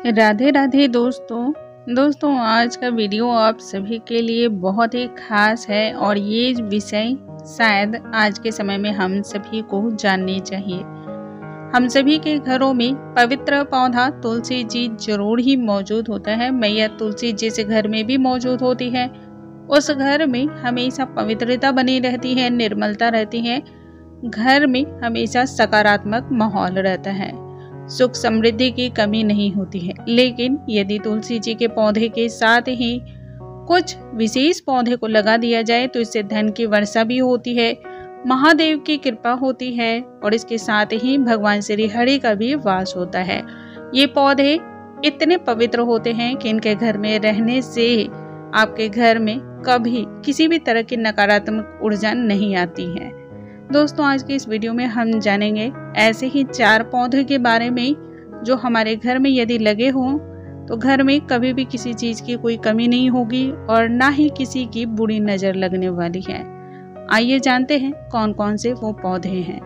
राधे राधे दोस्तों आज का वीडियो आप सभी के लिए बहुत ही खास है और ये विषय शायद आज के समय में हम सभी को जाननी चाहिए। हम सभी के घरों में पवित्र पौधा तुलसी जी जरूर ही मौजूद होता है। मैया तुलसी जिस घर में भी मौजूद होती है उस घर में हमेशा पवित्रता बनी रहती है, निर्मलता रहती है, घर में हमेशा सकारात्मक माहौल रहता है, सुख समृद्धि की कमी नहीं होती है। लेकिन यदि तुलसी जी के पौधे के साथ ही कुछ विशेष पौधे को लगा दिया जाए तो इससे धन की वर्षा भी होती है, महादेव की कृपा होती है और इसके साथ ही भगवान श्री हरि का भी वास होता है। ये पौधे इतने पवित्र होते हैं कि इनके घर में रहने से आपके घर में कभी किसी भी तरह की नकारात्मक ऊर्जा नहीं आती है। दोस्तों आज के इस वीडियो में हम जानेंगे ऐसे ही 4 पौधे के बारे में जो हमारे घर में यदि लगे हों तो घर में कभी भी किसी चीज की कोई कमी नहीं होगी और ना ही किसी की बुरी नजर लगने वाली है। आइए जानते हैं कौन कौन से वो पौधे हैं।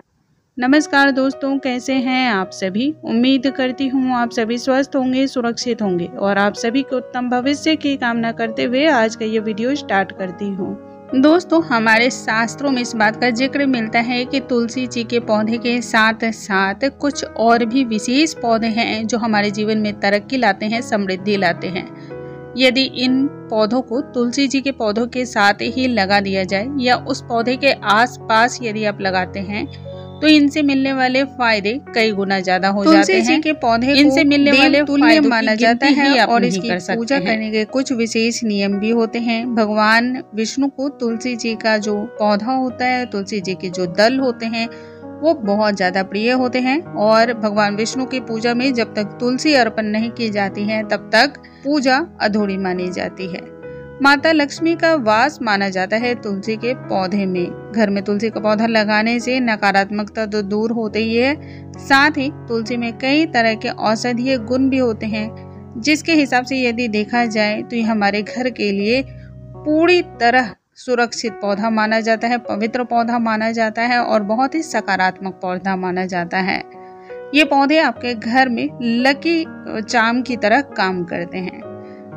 नमस्कार दोस्तों, कैसे हैं आप सभी। उम्मीद करती हूँ आप सभी स्वस्थ होंगे, सुरक्षित होंगे और आप सभी के उत्तम भविष्य की कामना करते हुए आज का ये वीडियो स्टार्ट करती हूँ। दोस्तों हमारे शास्त्रों में इस बात का जिक्र मिलता है कि तुलसी जी के पौधे के साथ साथ कुछ और भी विशेष पौधे हैं जो हमारे जीवन में तरक्की लाते हैं, समृद्धि लाते हैं। यदि इन पौधों को तुलसी जी के पौधों के साथ ही लगा दिया जाए या उस पौधे के आसपास यदि आप लगाते हैं तो इनसे मिलने वाले फायदे कई गुना ज्यादा हो जाते हैं। तुलसी जी के पौधे इनसे मिलने वाले फायदे माना जाता है और इसकी पूजा करने के कुछ विशेष नियम भी होते हैं। भगवान विष्णु को तुलसी जी का जो पौधा होता है, तुलसी जी के जो दल होते हैं वो बहुत ज्यादा प्रिय होते हैं और भगवान विष्णु की पूजा में जब तक तुलसी अर्पण नहीं की जाती है तब तक पूजा अधूरी मानी जाती है। माता लक्ष्मी का वास माना जाता है तुलसी के पौधे में। घर में तुलसी का पौधा लगाने से नकारात्मकता तो दूर होती ही है, साथ ही तुलसी में कई तरह के औषधीय गुण भी होते हैं जिसके हिसाब से यदि देखा जाए तो ये हमारे घर के लिए पूरी तरह सुरक्षित पौधा माना जाता है, पवित्र पौधा माना जाता है और बहुत ही सकारात्मक पौधा माना जाता है। ये पौधे आपके घर में लकी चार्म की तरह काम करते हैं।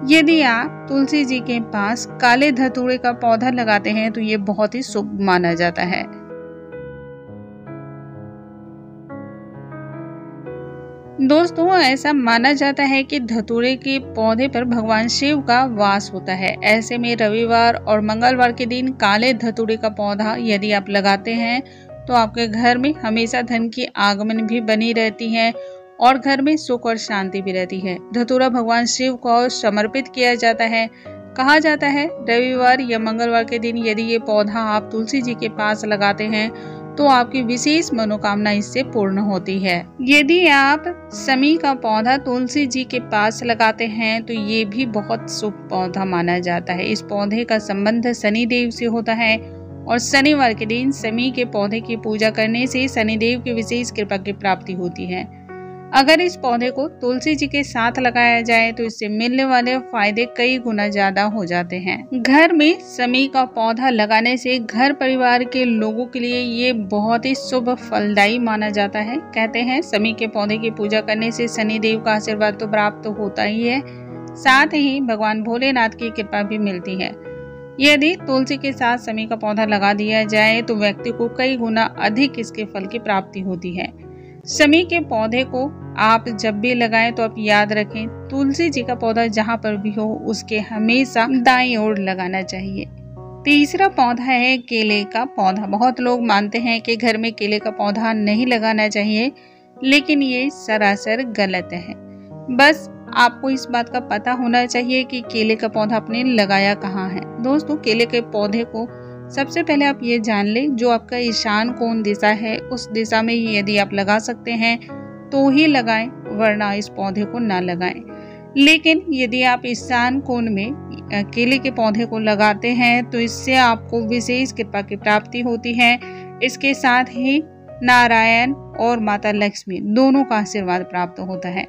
यदि आप तुलसी जी के पास काले धतूरे का पौधा लगाते हैं तो ये बहुत ही शुभ माना जाता है। दोस्तों ऐसा माना जाता है कि धतूरे के पौधे पर भगवान शिव का वास होता है। ऐसे में रविवार और मंगलवार के दिन काले धतूरे का पौधा यदि आप लगाते हैं तो आपके घर में हमेशा धन की आगमन भी बनी रहती है और घर में सुख और शांति भी रहती है। धतूरा भगवान शिव को समर्पित किया जाता है। कहा जाता है रविवार या मंगलवार के दिन यदि ये पौधा आप तुलसी जी के पास लगाते हैं तो आपकी विशेष मनोकामना इससे पूर्ण होती है। यदि आप शमी का पौधा तुलसी जी के पास लगाते हैं तो ये भी बहुत शुभ पौधा माना जाता है। इस पौधे का संबंध शनि देव से होता है और शनिवार के दिन शमी के पौधे की पूजा करने से शनिदेव की विशेष कृपा की प्राप्ति होती है। अगर इस पौधे को तुलसी जी के साथ लगाया जाए तो इससे मिलने वाले फायदे कई गुना ज्यादा हो जाते हैं। घर में शमी का पौधा लगाने से घर परिवार के लोगों के लिए ये बहुत ही शुभ फलदायी माना जाता है। कहते हैं शमी के पौधे की पूजा करने से शनिदेव का आशीर्वाद तो प्राप्त होता ही है, साथ ही भगवान भोलेनाथ की कृपा भी मिलती है। यदि तुलसी के साथ शमी का पौधा लगा दिया जाए तो व्यक्ति को कई गुना अधिक इसके फल की प्राप्ति होती है। शमी के पौधे को आप जब भी लगाएं तो आप याद रखें तुलसी जी का पौधा जहां पर भी हो उसके हमेशा दाईं ओर लगाना चाहिए। तीसरा पौधा है केले का पौधा। बहुत लोग मानते हैं कि घर में केले का पौधा नहीं लगाना चाहिए, लेकिन ये सरासर गलत है। बस आपको इस बात का पता होना चाहिए कि केले का पौधा आपने लगाया कहाँ है। दोस्तों केले के पौधे को सबसे पहले आप ये जान लें जो आपका ईशान कोण दिशा है उस दिशा में यदि आप लगा सकते हैं तो ही लगाएं, वरना इस पौधे को ना लगाएं। लेकिन यदि आप ईशान कोण में केले के पौधे को लगाते हैं तो इससे आपको विशेष कृपा की प्राप्ति होती है। इसके साथ ही नारायण और माता लक्ष्मी दोनों का आशीर्वाद प्राप्त होता है।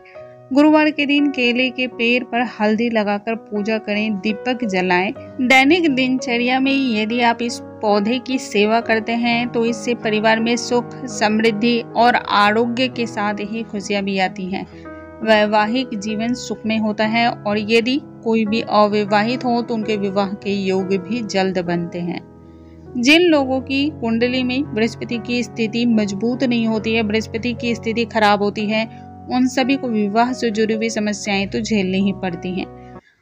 गुरुवार के दिन केले के पेड़ पर हल्दी लगाकर पूजा करें, दीपक जलाएं। दैनिक दिनचर्या में यदि आप इस पौधे की सेवा करते हैं तो इससे परिवार में सुख, समृद्धि और आरोग्य के साथ ही खुशियां भी आती हैं। वैवाहिक जीवन सुखमय होता है और यदि कोई भी अविवाहित हो तो उनके विवाह के योग भी जल्द बनते हैं। जिन लोगों की कुंडली में बृहस्पति की स्थिति मजबूत नहीं होती है, बृहस्पति की स्थिति खराब होती है, उन सभी को विवाह से जुड़ी हुई समस्याएं तो झेलनी ही पड़ती हैं।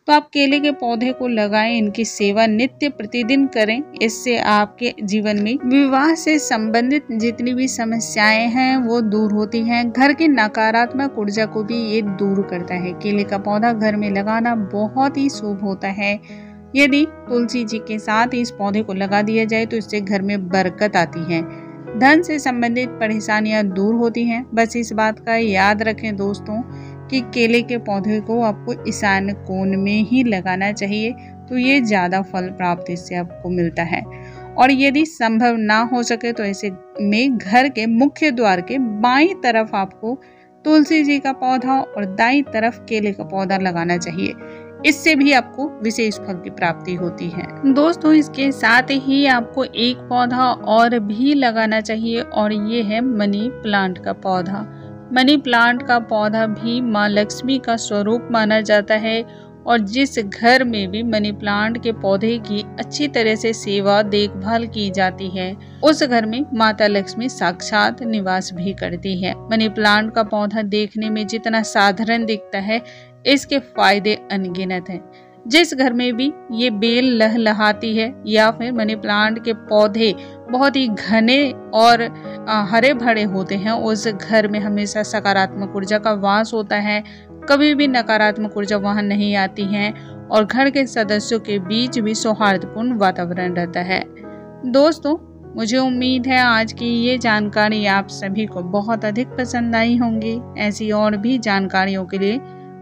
तो आप केले के पौधे को लगाएं, इनकी सेवा नित्य प्रतिदिन करें। इससे आपके जीवन में विवाह से संबंधित जितनी भी समस्याएं हैं वो दूर होती हैं। घर की नकारात्मक ऊर्जा को भी ये दूर करता है। केले का पौधा घर में लगाना बहुत ही शुभ होता है। यदि तुलसी जी के साथ इस पौधे को लगा दिया जाए तो इससे घर में बरकत आती है, धन से संबंधित परेशानियां दूर होती हैं। बस इस बात का याद रखें दोस्तों कि केले के पौधे को आपको ईशान्य कोण में ही लगाना चाहिए, तो ये ज़्यादा फल प्राप्त इससे आपको मिलता है। और यदि संभव ना हो सके तो ऐसे में घर के मुख्य द्वार के बाईं तरफ आपको तुलसी जी का पौधा और दाईं तरफ केले का पौधा लगाना चाहिए। इससे भी आपको विशेष फल की प्राप्ति होती है। दोस्तों, इसके साथ ही आपको एक पौधा और भी लगाना चाहिए और ये है मनी प्लांट का पौधा। मनी प्लांट का पौधा भी माँ लक्ष्मी का स्वरूप माना जाता है और जिस घर में भी मनी प्लांट के पौधे की अच्छी तरह से सेवा देखभाल की जाती है, उस घर में माता लक्ष्मी साक्षात निवास भी करती है। मनी प्लांट का पौधा देखने में जितना साधारण दिखता है, इसके फायदे अनगिनत हैं। जिस घर में भी ये बेल लहलहाती है या फिर मनी प्लांट के पौधे बहुत ही घने और हरे भरे होते हैं, उस घर में हमेशा सकारात्मक ऊर्जा का वास होता है। कभी भी नकारात्मक ऊर्जा वहां नहीं आती है और घर के सदस्यों के बीच भी सौहार्दपूर्ण वातावरण रहता है। दोस्तों, मुझे उम्मीद है आज की ये जानकारी आप सभी को बहुत अधिक पसंद आई होंगी। ऐसी और भी जानकारियों के लिए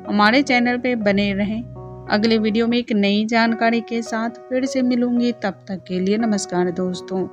हमारे चैनल पे बने रहें। अगले वीडियो में एक नई जानकारी के साथ फिर से मिलूंगी। तब तक के लिए नमस्कार दोस्तों।